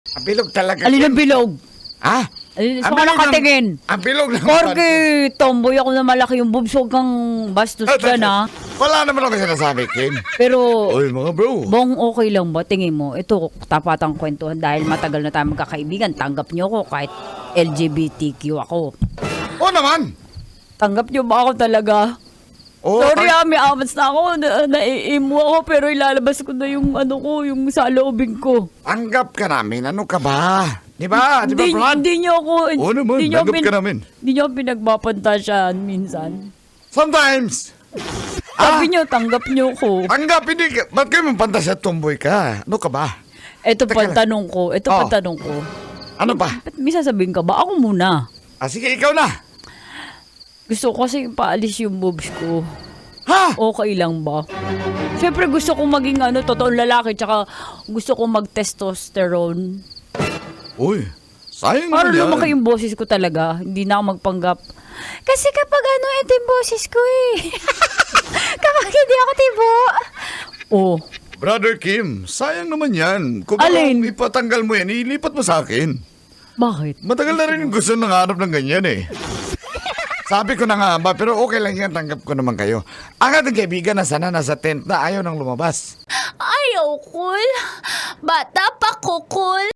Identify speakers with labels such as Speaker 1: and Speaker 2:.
Speaker 1: Ang bilog talaga.
Speaker 2: Alin ang
Speaker 1: Kim.
Speaker 2: bilog?
Speaker 1: Ha?
Speaker 2: Alin,
Speaker 1: Ang
Speaker 2: saan ka
Speaker 1: bilog ng-
Speaker 2: nakatingin?
Speaker 1: Ang bilog ng...
Speaker 2: Porke tomboy ako na malaki yung boobs, huwag kang bastos ka na.
Speaker 1: Wala naman ako sinasabi, Kim.
Speaker 2: Pero,
Speaker 1: Oy, mga bro.
Speaker 2: Bong, okay lang ba? Tingin mo, ito, tapatang kwentuhan dahil matagal na tayo magkakaibigan. Tanggap niyo ako kahit LGBTQ ako.
Speaker 1: Oo naman.
Speaker 2: Tanggap niyo ba ako talaga?
Speaker 1: Oo,
Speaker 2: Sorry may amats na ako, naiimo ako, pero ilalabas ko na yung ano ko, yung saloobin ko.
Speaker 1: Tanggap ka namin. Ano ka ba? Di ba? Di ba, Brad?
Speaker 2: Hindi niyo ako,
Speaker 1: Oo naman,
Speaker 2: hindi niyo
Speaker 1: tanggap ka namin.
Speaker 2: Hindi niyo ako pinagpapantasyan minsan.
Speaker 1: Sometimes.
Speaker 2: Sabi niyo, tanggap niyo ko.
Speaker 1: Tanggap, hindi ka. Ba't kayo mapantasya at tomboy ka? Ano ka ba?
Speaker 2: Ito
Speaker 1: Teka
Speaker 2: pa
Speaker 1: lang.
Speaker 2: tanong ko,
Speaker 1: Ano ba?
Speaker 2: Ba't may sasabihin ka ba? Ako muna.
Speaker 1: Sige, ikaw na.
Speaker 2: Gusto ko kasi paalis yung boobs ko.
Speaker 1: Ha?
Speaker 2: Okay lang ba? Siyempre gusto kong maging totoong lalaki, tsaka gusto kong mag-testosterone.
Speaker 1: Uy, sayang
Speaker 2: Para
Speaker 1: naman yan.
Speaker 2: lumaki yung boses ko talaga. Hindi na ako magpanggap. Kasi kapag ito yung boses ko eh. Kapag hindi ako tibo. Oh,
Speaker 1: Brother Kim, sayang naman yan. Kung
Speaker 2: Alin?
Speaker 1: ipatanggal mo yan, ilipat mo sa akin.
Speaker 2: bakit?
Speaker 1: Matagal na rin yung gusto nanganap ng ganyan eh. Sabi ko na nga ba, pero okay lang yan, tanggap ko naman kayo. Ang ating kaibigan na sana nasa tent na ayaw nang lumabas.
Speaker 3: Ayaw, cool. Bata pa ko, cool.